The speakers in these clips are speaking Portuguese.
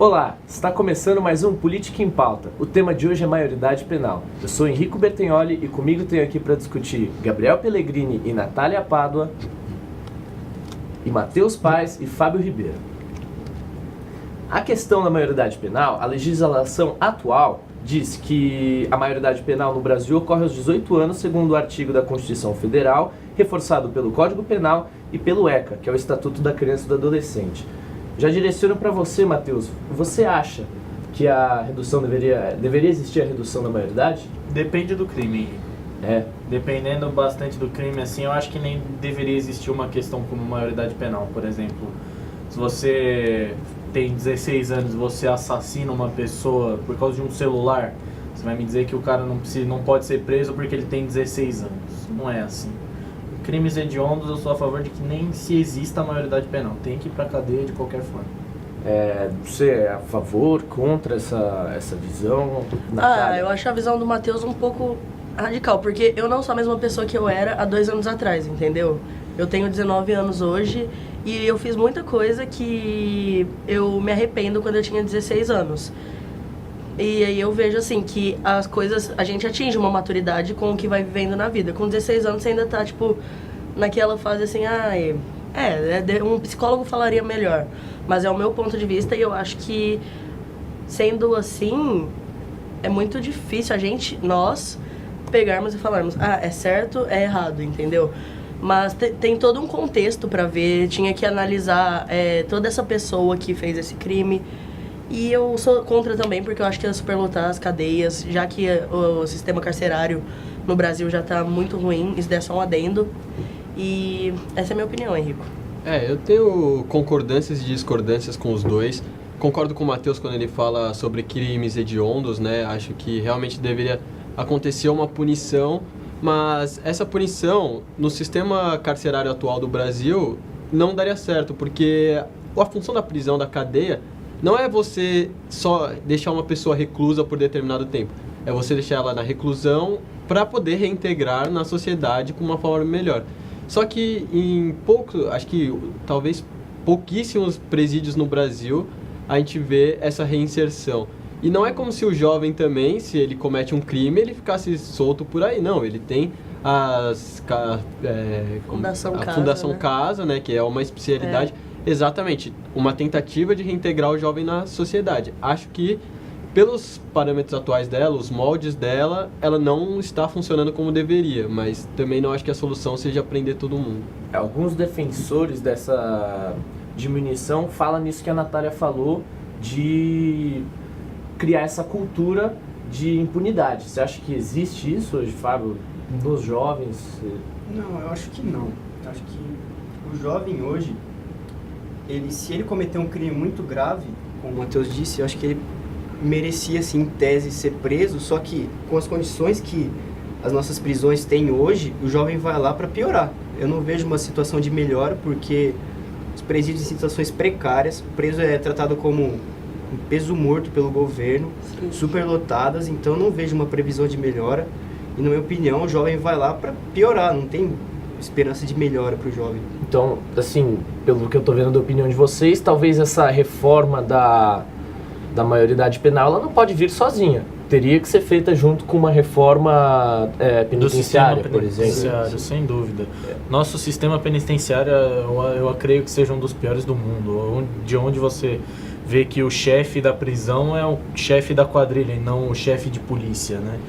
Olá, está começando mais um Política em Pauta. O tema de hoje é maioridade penal. Eu sou Henrico Bertagnoli e comigo tenho aqui para discutir Gabriel Pellegrini e Natália Pádua, e Matheus Paes e Fábio Ribeiro. A questão da maioridade penal, a legislação atual diz que a maioridade penal no Brasil ocorre aos 18 anos, segundo o artigo da Constituição Federal, reforçado pelo Código Penal e pelo ECA, que é o Estatuto da Criança e do Adolescente. Já direciono para você, Matheus. Você acha que a redução deveria existir a redução da maioridade? Depende do crime. Dependendo bastante do crime, assim, eu acho que nem deveria existir uma questão como maioridade penal. Por exemplo, se você tem 16 anos e você assassina uma pessoa por causa de um celular, você vai me dizer que o cara não pode ser preso porque ele tem 16 anos. Não é assim. Crimes hediondos, eu sou a favor de que nem se exista a maioridade penal. Tem que ir pra cadeia de qualquer forma. Você é a favor, contra essa visão? Natália? Eu acho a visão do Matheus um pouco radical, porque eu não sou a mesma pessoa que eu era há 2 anos atrás, entendeu? Eu tenho 19 anos hoje e eu fiz muita coisa que eu me arrependo quando eu tinha 16 anos. E aí eu vejo assim que as coisas, a gente atinge uma maturidade com o que vai vivendo na vida. Com 16 anos você ainda tá, tipo, naquela fase assim, um psicólogo falaria melhor. Mas é o meu ponto de vista e eu acho que, sendo assim, é muito difícil nós pegarmos e falarmos, é certo, é errado, entendeu? Mas tem todo um contexto pra ver, tinha que analisar toda essa pessoa que fez esse crime. E eu sou contra também, porque eu acho que é superlotar as cadeias, já que o sistema carcerário no Brasil já está muito ruim, isso é só um adendo. E essa é a minha opinião, Henrico. Eu tenho concordâncias e discordâncias com os dois. Concordo com o Matheus quando ele fala sobre crimes hediondos, né? Acho que realmente deveria acontecer uma punição, mas essa punição, no sistema carcerário atual do Brasil, não daria certo, porque a função da prisão, da cadeia, não é você só deixar uma pessoa reclusa por determinado tempo. É você deixar ela na reclusão para poder reintegrar na sociedade com uma forma melhor. Só que acho que talvez pouquíssimos presídios no Brasil a gente vê essa reinserção. E não é como se o jovem também, se ele comete um crime, ele ficasse solto por aí. Não, ele tem a Fundação Casa, né, que é uma especialidade. Exatamente, uma tentativa de reintegrar o jovem na sociedade. Acho que, pelos parâmetros atuais dela, os moldes dela, ela não está funcionando como deveria, mas também não acho que a solução seja prender todo mundo. Alguns defensores dessa diminuição falam nisso que a Natália falou, de criar essa cultura de impunidade. Você acha que existe isso hoje, Fábio, nos jovens? Não, eu acho que não. Eu acho que o jovem hoje, se ele cometer um crime muito grave, como o Matheus disse, eu acho que ele merecia, assim, em tese, ser preso, só que com as condições que as nossas prisões têm hoje, o jovem vai lá para piorar. Eu não vejo uma situação de melhora, porque os presídios em situações precárias, o preso é tratado como um peso morto pelo governo, superlotadas, então eu não vejo uma previsão de melhora. E, na minha opinião, o jovem vai lá para piorar, não tem esperança de melhora para o jovem. Então, assim, pelo que eu tô vendo da opinião de vocês, talvez essa reforma da maioridade penal, ela não pode vir sozinha. Teria que ser feita junto com uma reforma penitenciária, por exemplo. Sem dúvida. Nosso sistema penitenciário, eu creio que seja um dos piores do mundo. De onde você vê que o chefe da prisão é o chefe da quadrilha e não o chefe de polícia, né?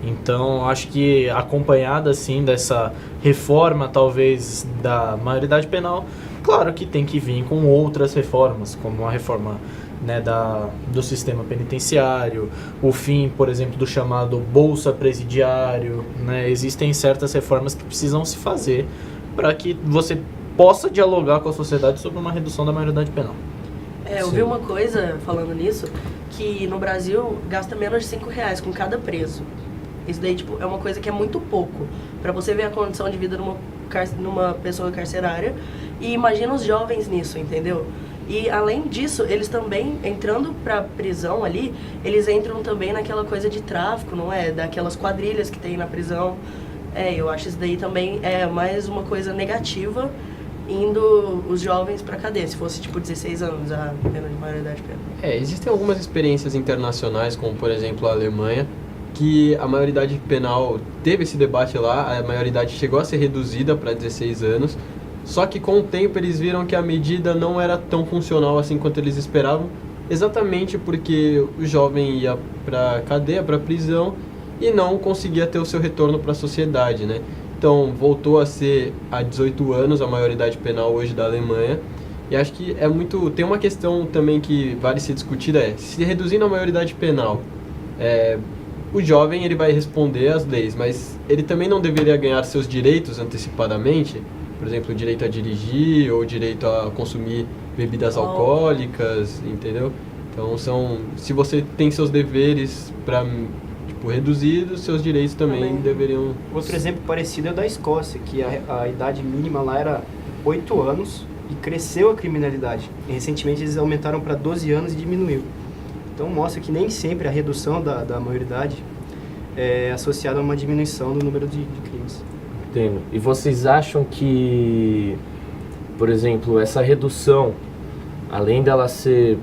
Então, acho que acompanhada, assim, dessa reforma, talvez, da maioridade penal, claro que tem que vir com outras reformas, como a reforma, né, do sistema penitenciário, o fim, por exemplo, do chamado Bolsa Presidiário, né? Existem certas reformas que precisam se fazer para que você possa dialogar com a sociedade sobre uma redução da maioridade penal. Eu vi uma coisa, falando nisso, que no Brasil gasta menos de R$5 com cada preso. Isso daí, tipo, é uma coisa que é muito pouco para você ver a condição de vida numa pessoa carcerária. E imagina os jovens nisso, entendeu? E além disso, eles também, entrando pra prisão ali, eles entram também naquela coisa de tráfico, não é? Daquelas quadrilhas que tem na prisão. Eu acho isso daí também mais uma coisa negativa. indo os jovens pra cadeia, se fosse tipo 16 anos a pena de maioridade penal. Existem algumas experiências internacionais, como por exemplo a Alemanha, que a maioridade penal teve esse debate lá, a maioridade chegou a ser reduzida para 16 anos, só que com o tempo eles viram que a medida não era tão funcional assim quanto eles esperavam, exatamente porque o jovem ia para cadeia, para prisão, e não conseguia ter o seu retorno para a sociedade, né? Então voltou a ser a 18 anos a maioridade penal hoje da Alemanha. E acho que tem uma questão também que vale ser discutida, se reduzindo a maioridade penal, o jovem ele vai responder às leis, mas ele também não deveria ganhar seus direitos antecipadamente, por exemplo, o direito a dirigir ou o direito a consumir bebidas alcoólicas, entendeu? Então se você tem seus deveres reduzidos, seus direitos também deveriam... Outro exemplo parecido é o da Escócia, que a idade mínima lá era 8 anos e cresceu a criminalidade. E recentemente eles aumentaram para 12 anos e diminuiu. Então mostra que nem sempre a redução da maioridade é associada a uma diminuição do número de crimes. Entendo. E vocês acham que, por exemplo, essa redução, além dela ser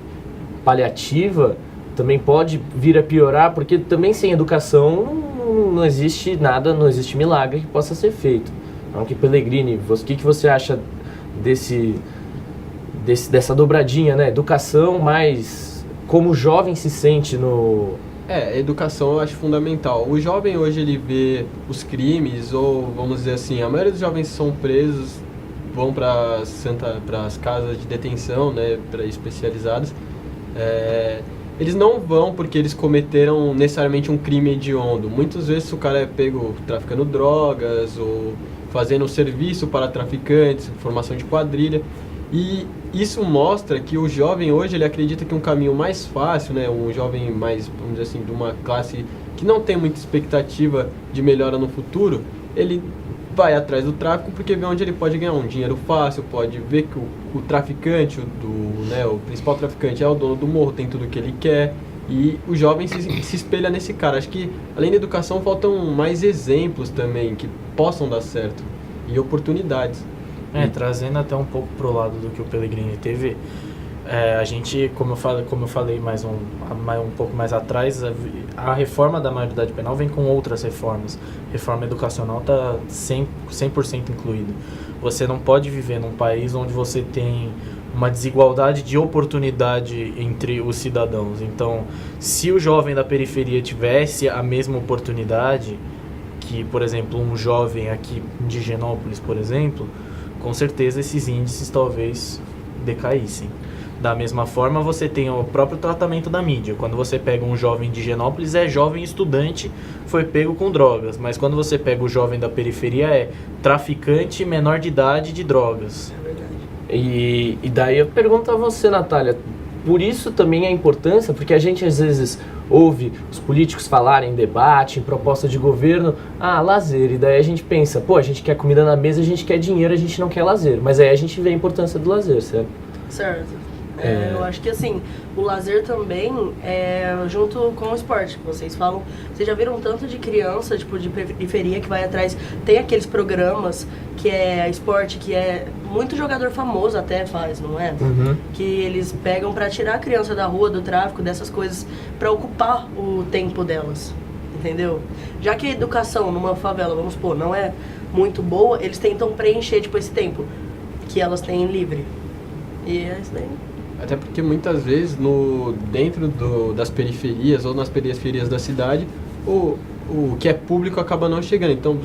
paliativa, também pode vir a piorar, porque também sem educação não existe nada, não existe milagre que possa ser feito. Então, que Pellegrini, o que você acha dessa dobradinha, né? Educação, mas como o jovem se sente no... Educação eu acho fundamental. O jovem hoje ele vê os crimes, ou vamos dizer assim, a maioria dos jovens que são presos vão para as casas de detenção, né, especializadas. Eles não vão porque eles cometeram necessariamente um crime hediondo. Muitas vezes o cara é pego traficando drogas ou fazendo serviço para traficantes, formação de quadrilha. E isso mostra que o jovem hoje ele acredita que um caminho mais fácil, né, um jovem mais, vamos dizer assim, de uma classe que não tem muita expectativa de melhora no futuro, ele vai atrás do tráfico porque vê onde ele pode ganhar um dinheiro fácil, pode ver que o traficante, o principal traficante é o dono do morro, tem tudo o que ele quer, e o jovem se espelha nesse cara. Acho que além da educação faltam mais exemplos também que possam dar certo e oportunidades. Trazendo até um pouco pro lado do que o Pellegrini teve, a gente, como eu falei um pouco mais atrás, a reforma da maioridade penal vem com outras reformas. Reforma educacional está 100% incluída. Você não pode viver num país onde você tem uma desigualdade de oportunidade entre os cidadãos. Então, se o jovem da periferia tivesse a mesma oportunidade que, por exemplo, um jovem aqui de Higienópolis, por exemplo, com certeza esses índices talvez decaíssem. Da mesma forma, você tem o próprio tratamento da mídia. Quando você pega um jovem de Higienópolis, é jovem estudante, foi pego com drogas. Mas quando você pega o jovem da periferia, é traficante menor de idade de drogas. É verdade. E daí eu pergunto a você, Natália, por isso também a importância, porque a gente às vezes ouve os políticos falarem em debate, em proposta de governo, lazer, e daí a gente pensa, a gente quer comida na mesa, a gente quer dinheiro, a gente não quer lazer. Mas aí a gente vê a importância do lazer, certo? Certo. Eu acho que assim, o lazer também é junto com o esporte que vocês falam. Vocês já viram um tanto de criança, tipo, de periferia que vai atrás, tem aqueles programas que é esporte, que é muito jogador famoso até faz, não é? Uhum. Que eles pegam pra tirar a criança da rua, do tráfico, dessas coisas, pra ocupar o tempo delas, entendeu? Já que a educação numa favela, vamos supor, não é muito boa, eles tentam preencher, tipo, esse tempo que elas têm livre. E é isso daí. Até porque muitas vezes dentro das periferias ou nas periferias da cidade, o que é público acaba não chegando. Então,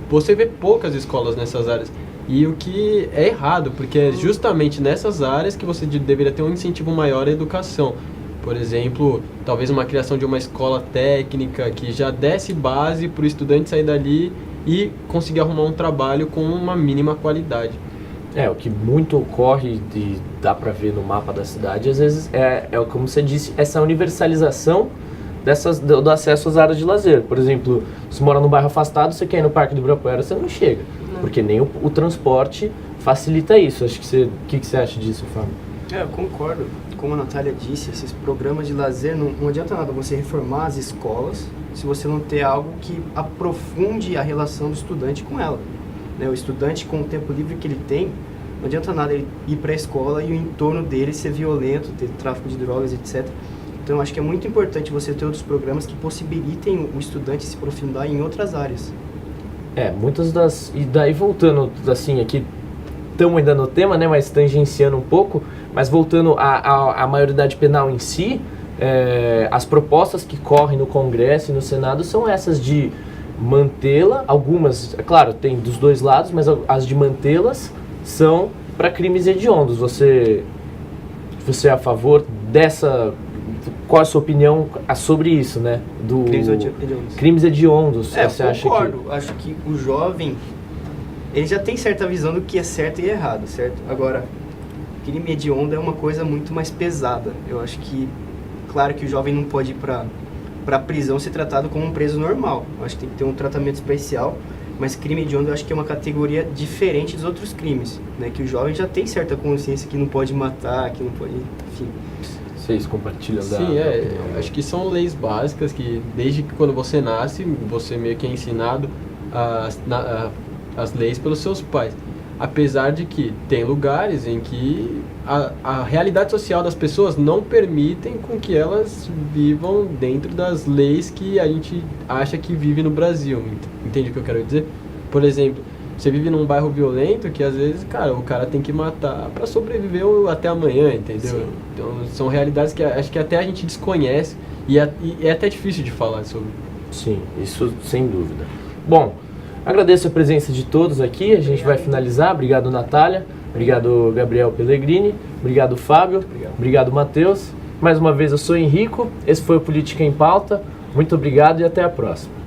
você vê poucas escolas nessas áreas. E o que é errado, porque é justamente nessas áreas que você deveria ter um incentivo maior à educação. Por exemplo, talvez uma criação de uma escola técnica que já desse base para o estudante sair dali e conseguir arrumar um trabalho com uma mínima qualidade. O que muito ocorre e dá pra ver no mapa da cidade, às vezes, como você disse, essa universalização do acesso às áreas de lazer. Por exemplo, se mora num bairro afastado, você quer ir no Parque do Ibirapuera, você não chega. Não. Porque nem o transporte facilita isso. Acho que o que você acha disso, Fábio? Eu concordo. Como a Natália disse, esses programas de lazer, não adianta nada você reformar as escolas se você não ter algo que aprofunde a relação do estudante com ela. né? O estudante, com o tempo livre que ele tem, não adianta nada ele ir para a escola e o entorno dele ser violento, ter tráfico de drogas, etc. Então, eu acho que é muito importante você ter outros programas que possibilitem o estudante se aprofundar em outras áreas. Muitas das... E daí voltando, assim, aqui estamos ainda no tema, né, mas tangenciando um pouco, mas voltando à maioridade penal em si, as propostas que correm no Congresso e no Senado são essas de mantê-la, algumas, é claro, tem dos dois lados, mas as de mantê-las são para crimes hediondos. Você é a favor dessa... Qual a sua opinião sobre isso, né? Do crimes hediondos. Você eu concordo. Acho que o jovem, ele já tem certa visão do que é certo e errado, certo? Agora, crime hediondo é uma coisa muito mais pesada. Eu acho que, claro que o jovem não pode ir para prisão ser tratado como um preso normal. Eu acho que tem que ter um tratamento especial. Mas crime hediondo eu acho que é uma categoria diferente dos outros crimes, né? Que o jovem já tem certa consciência que não pode matar, que não pode... Enfim... Vocês compartilham da... Sim, acho que são leis básicas que desde que quando você nasce, você meio que é ensinado as leis pelos seus pais. Apesar de que tem lugares em que a realidade social das pessoas não permitem com que elas vivam dentro das leis que a gente acha que vive no Brasil. Entende o que eu quero dizer? Por exemplo, você vive num bairro violento que às vezes, cara, o cara tem que matar para sobreviver até amanhã, entendeu? Sim. Então são realidades que acho que até a gente desconhece e é até difícil de falar sobre. Sim, isso sem dúvida. Bom, agradeço a presença de todos aqui, a gente vai finalizar. Obrigado, Natália. Obrigado, Gabriel Pellegrini. Obrigado, Fábio. Obrigado, Matheus. Mais uma vez, eu sou Henrico. Esse foi o Política em Pauta. Muito obrigado e até a próxima.